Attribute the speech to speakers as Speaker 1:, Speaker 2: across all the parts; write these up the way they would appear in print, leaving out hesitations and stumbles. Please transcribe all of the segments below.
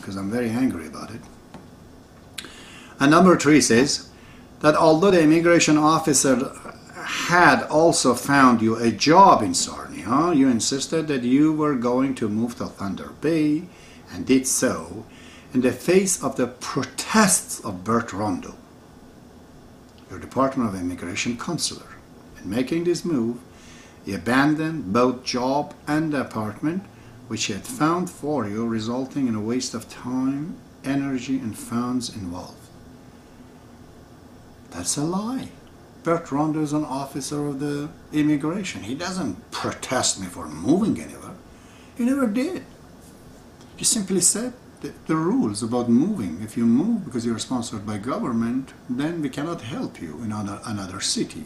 Speaker 1: because I'm very angry about it. And number 3 says that although the immigration officer had also found you a job in Sarnia, you insisted that you were going to move to Thunder Bay and did so in the face of the protests of Bert Rondo, your Department of Immigration counselor. In making this move, he abandoned both job and the apartment which he had found for you, resulting in a waste of time, energy, and funds involved. That's a lie. Bert Rondo is an officer of the immigration. He doesn't protest me for moving anywhere. He never did. He simply said the rules about moving. If you move because you're sponsored by government, then we cannot help you in another city.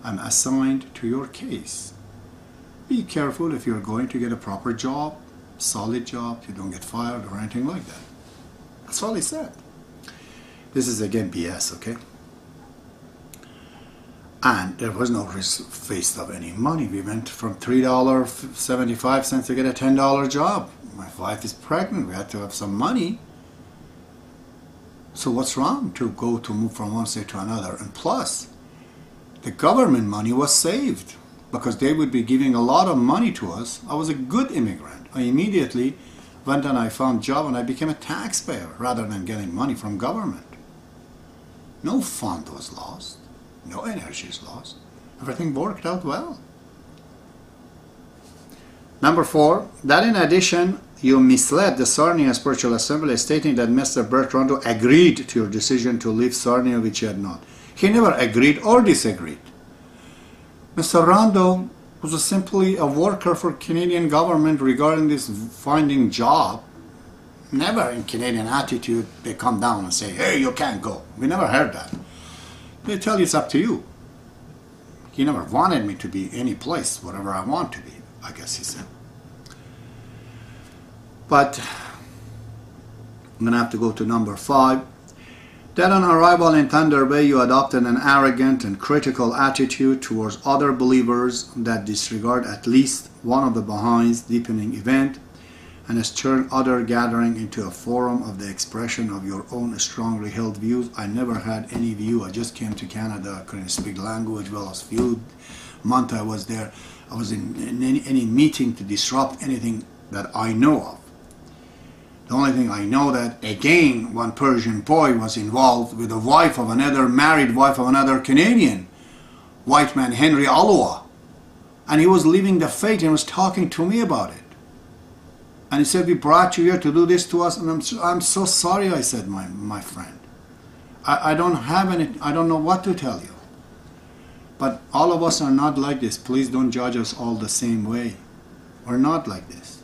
Speaker 1: I'm assigned to your case. Be careful if you're going to get a proper job, solid job, you don't get fired or anything like that. That's all he said. This is again BS, okay? And there was no waste of any money. We went from $3.75 to get a $10 job. My wife is pregnant. We had to have some money. So what's wrong to move from one state to another? And plus, the government money was saved because they would be giving a lot of money to us. I was a good immigrant. I immediately went and I found a job and I became a taxpayer rather than getting money from government. No fund was lost. No energy is lost. Everything worked out well. Number 4, that in addition, you misled the Sarnia Spiritual Assembly stating that Mr. Bert Rondo agreed to your decision to leave Sarnia, which he had not. He never agreed or disagreed. Mr. Rondo was simply a worker for Canadian government regarding this finding job. Never in Canadian attitude they come down and say, hey, you can't go. We never heard that. They tell you it's up to you. He never wanted me to be any place, whatever I want to be, I guess he said. But I'm going to have to go to number 5. That on arrival in Thunder Bay, you adopted an arrogant and critical attitude towards other believers that disregard at least one of the Baha'is' deepening event, and has turned other gathering into a forum of the expression of your own strongly held views. I never had any view. I just came to Canada. I couldn't speak language well as few month I was there. I was in any meeting to disrupt anything that I know of. The only thing I know that, again, one Persian boy was involved with the wife of another, married wife of another Canadian, white man, Henry Alua. And he was leaving the faith and was talking to me about it. And he said, we brought you here to do this to us. And I'm so sorry, I said, my friend. I don't have any, I don't know what to tell you. But all of us are not like this. Please don't judge us all the same way. We're not like this.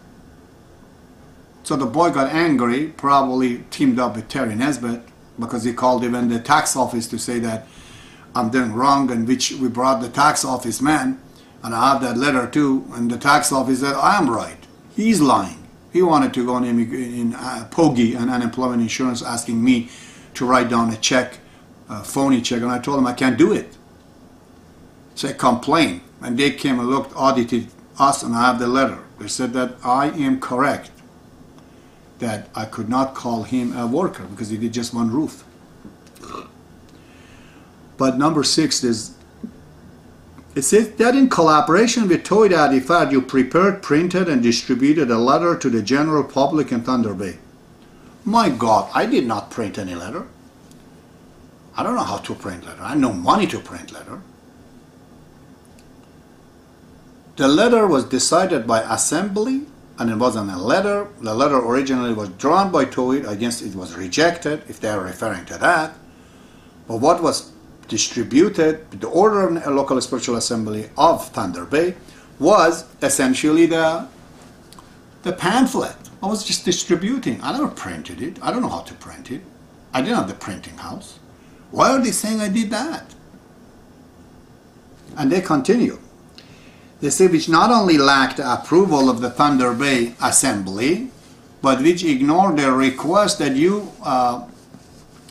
Speaker 1: So the boy got angry, probably teamed up with Terry Nesbitt, because he called even the tax office to say that I'm doing wrong, and which we brought the tax office man, and I have that letter too, and the tax office said, I'm right. He's lying. He wanted to go in POGI and unemployment insurance, asking me to write down a check, a phony check, and I told him I can't do it. So I complained, and they came and looked, audited us, and I have the letter. They said that I am correct, that I could not call him a worker because he did just one roof. But number 6 is, it says that in collaboration with Toydat Ifad, you prepared, printed, and distributed a letter to the general public in Thunder Bay. My God, I did not print any letter. I don't know how to print letter. I have no money to print letter. The letter was decided by assembly, and it wasn't a letter. The letter originally was drawn by Toydat. Against it was rejected, if they are referring to that. But what was distributed, the order of a local spiritual assembly of Thunder Bay, was essentially the pamphlet. I was just distributing. I never printed it. I don't know how to print it. I didn't have the printing house. Why are they saying I did that? And they continue. They say which not only lacked approval of the Thunder Bay Assembly, but which ignored their request that you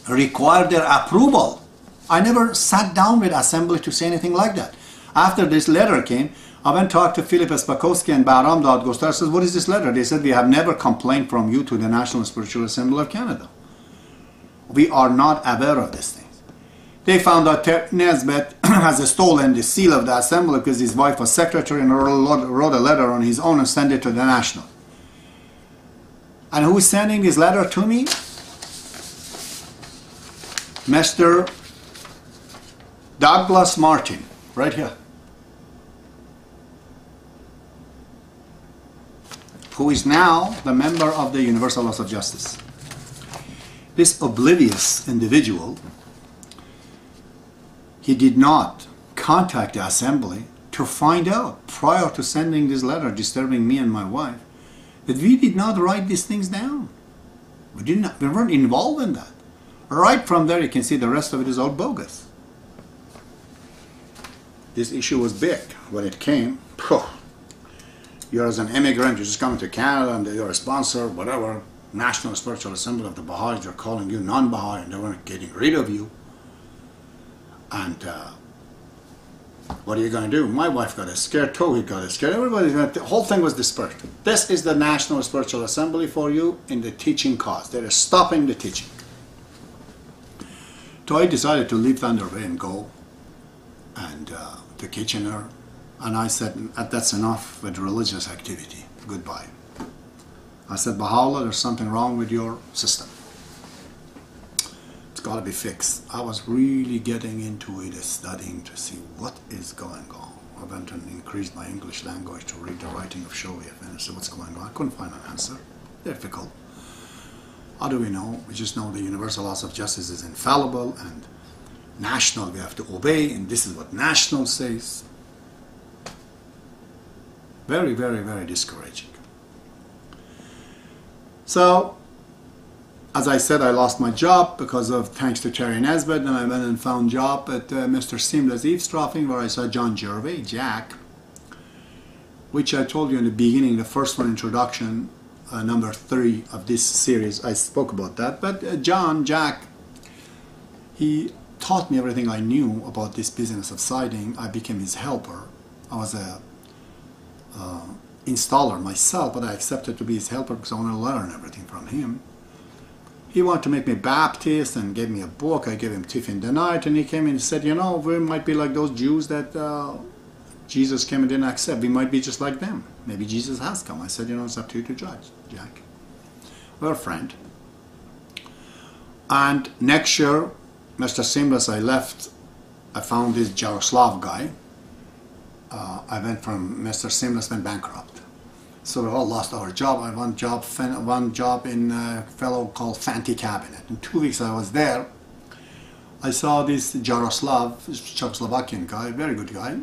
Speaker 1: required their approval. I never sat down with Assembly to say anything like that. After this letter came, I went and talked to Philip Spakowski and Bahram Dadgostar. I said, what is this letter? They said, we have never complained from you to the National Spiritual Assembly of Canada. We are not aware of these things. They found out Nesbitt has stolen the seal of the assembly because his wife was secretary and wrote a letter on his own and sent it to the National. And who is sending this letter to me? Mr. Douglas Martin, right here, who is now the member of the Universal Laws of Justice. This oblivious individual, he did not contact the assembly to find out prior to sending this letter disturbing me and my wife that we did not write these things down. We weren't involved in that. Right from there you can see the rest of it is all bogus. This issue was big when it came. You're as an immigrant, you're just coming to Canada and you're a sponsor, whatever. National Spiritual Assembly of the Baha'is, they're calling you non-Baha'i and they weren't getting rid of you. And what are you going to do? My wife got scared, Tawhid got scared, everybody, the whole thing was dispersed. This is the National Spiritual Assembly for you in the teaching cause. They're stopping the teaching. So I decided to leave Thunder Bay and go and to Kitchener, and I said, that's enough with religious activity, goodbye. I said, baha'u'llah, there's something wrong with your system. It's got to be fixed. I was really getting into it, studying to see what is going on. I went and increased my English language to read the writing of Shoaib and see what's going on. I couldn't find an answer. Difficult. How do we know? We just know the universal laws of justice is infallible and national we have to obey, and this is what national says. Very, very, very discouraging. So, as I said, I lost my job because of, thanks to Terry Nesbitt, and I went and found a job at Mr. Seamless Eavesdropping, where I saw John Gervais, Jack, which I told you in the beginning, the first one, introduction, number 3 of this series, I spoke about that. But Jack, he taught me everything I knew about this business of siding. I became his helper. I was a installer myself, but I accepted to be his helper because I want to learn everything from him. He wanted to make me Baptist and gave me a book. I gave him Tiff in the Night, and he came in and said, you know, we might be like those Jews that Jesus came and didn't accept. We might be just like them. Maybe Jesus has come. I said, you know, it's up to you to judge, Jack. We're a friend. And next year, Mr. Seamless, I left. I found this Jaroslav guy. I went from Mr. Seamless, went bankrupt. So we all lost our job. I one job in a fellow called Fanti Cabinet. In 2 weeks I was there. I saw this Jaroslav, Czechoslovakian guy, very good guy.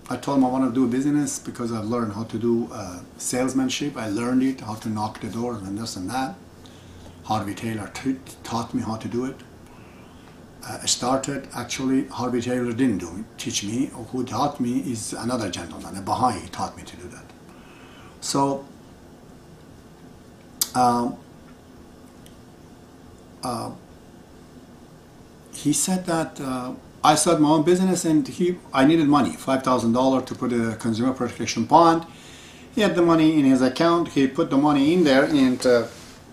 Speaker 1: I told him I want to do business because I've learned how to do salesmanship. I learned it, how to knock the doors and this and that. Harvey Taylor taught me how to do it. Actually, Harvey Taylor didn't teach me. Who taught me is another gentleman, a Baha'i, taught me to do that. So, he said that I started my own business and I needed money, $5,000 to put a consumer protection bond. He had the money in his account, he put the money in there, and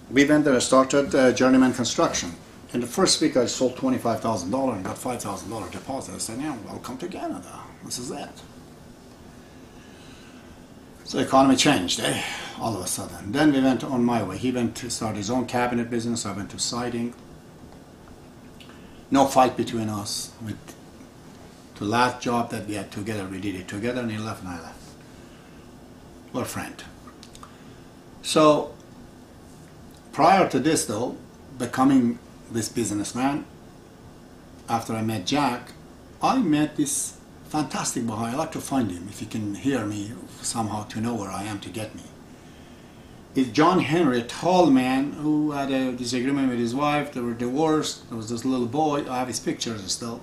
Speaker 1: we went there and started Journeyman Construction. In the first week I sold $25,000 and got $5,000 deposit. I said, yeah, welcome to Canada, this is it. So the economy changed, all of a sudden. Then we went on my way. He went to start his own cabinet business, I went to siding. No fight between us. The last job that we had together, we did it together, and he left and I left. We're a friend. So, prior to this though, becoming this businessman, after I met Jack, I met this fantastic Baha'i. I like to find him, if he can hear me somehow, to know where I am to get me. It's John Henry, a tall man who had a disagreement with his wife. They were divorced. There was this little boy. I have his pictures still.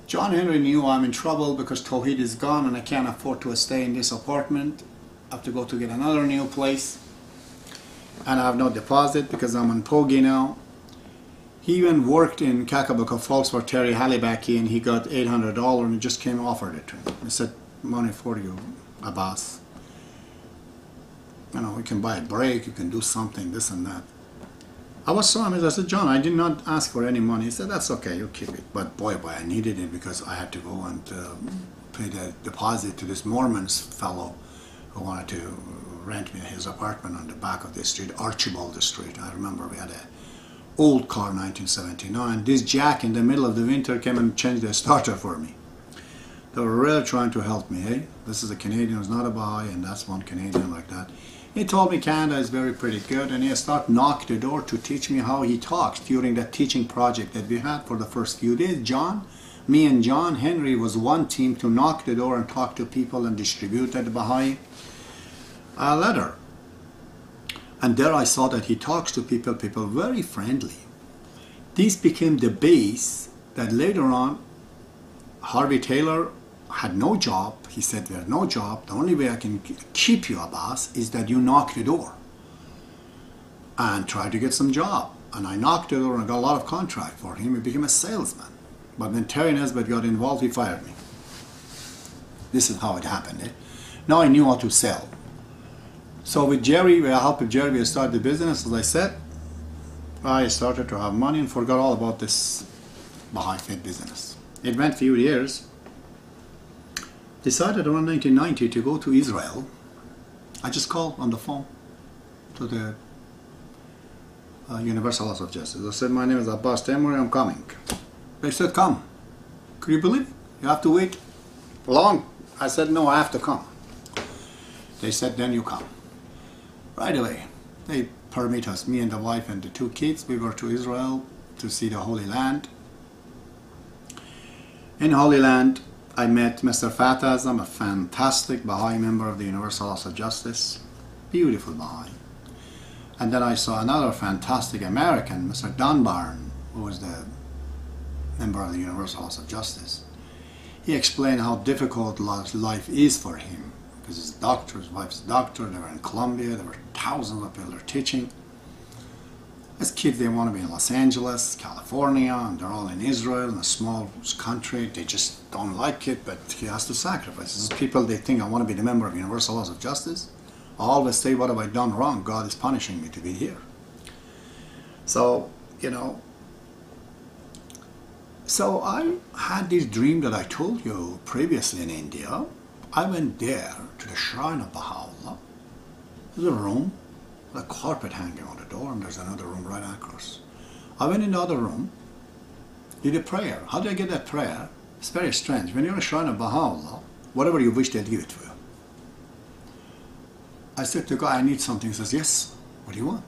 Speaker 1: John Henry knew I'm in trouble because Tawhid is gone and I can't afford to stay in this apartment. I have to go to get another new place. And I have no deposit because I'm on Pogi now. He even worked in Kakabuka Falls for Terry Halibaki and he got $800 and he just came and offered it to me. I said, money for you, Abbas. You know, you can buy a break, you can do something, this and that. I was so amazed. I said, John, I did not ask for any money. He said, that's okay, you keep it. But boy, I needed it because I had to go and pay the deposit to this Mormon's fellow who wanted to rent me his apartment on the back of the street, Archibald Street. I remember we had a old car, 1979. This jack in the middle of the winter came and changed the starter for me. They were really trying to help me. Hey, this is a Canadian who's not a Baha'i, and that's one Canadian like that. He told me Canada is very pretty good, and he started knocking the door to teach me how he talks during that teaching project that we had for the first few days. Me and John Henry was one team to knock the door and talk to people and distribute that Baha'i letter. And there I saw that he talks to people very friendly. This became the base that later on Harvey Taylor had no job. He said, there's no job. The only way I can keep you, Abbas, is that you knock the door and try to get some job. And I knocked the door and I got a lot of contract for him. He became a salesman. But when Terry Nesbitt got involved, he fired me. This is how it happened. Eh? Now I knew how to sell. So with Jerry, with the help of Jerry, we started the business. As I said, I started to have money and forgot all about this Baha'i Faith business. It went a few years. Decided around 1990 to go to Israel. I just called on the phone to the Universal House of Justice. I said, my name is Abbas Temouri, I'm coming. They said, come. Could you believe it? You have to wait long. I said, no, I have to come. They said, then you come. Right away, they permit us, me and the wife and the two kids. We were to Israel to see the Holy Land. In Holy Land, I met Mr. Fatazam, a fantastic Baha'i member of the Universal House of Justice. Beautiful Baha'i. And then I saw another fantastic American, Mr. Dunbarn, who was the member of the Universal House of Justice. He explained how difficult life is for him, because he's a doctor, his wife's a doctor, they were in Colombia, there were thousands of people teaching. As kids, they want to be in Los Angeles, California, and they're all in Israel, in a small country. They just don't like it, but he has to sacrifice. These people, they think, I want to be the member of Universal House of Justice. I always say, what have I done wrong? God is punishing me to be here. So, you know, so I had this dream that I told you previously in India. I went there to the shrine of Baha'u'llah. There's a room, a carpet hanging on the door, and there's another room right across. I went in the other room, did a prayer. How did I get that prayer? It's very strange. When you're in a shrine of Baha'u'llah, whatever you wish, they'll give it to you. I said to God, I need something. He says, yes, what do you want?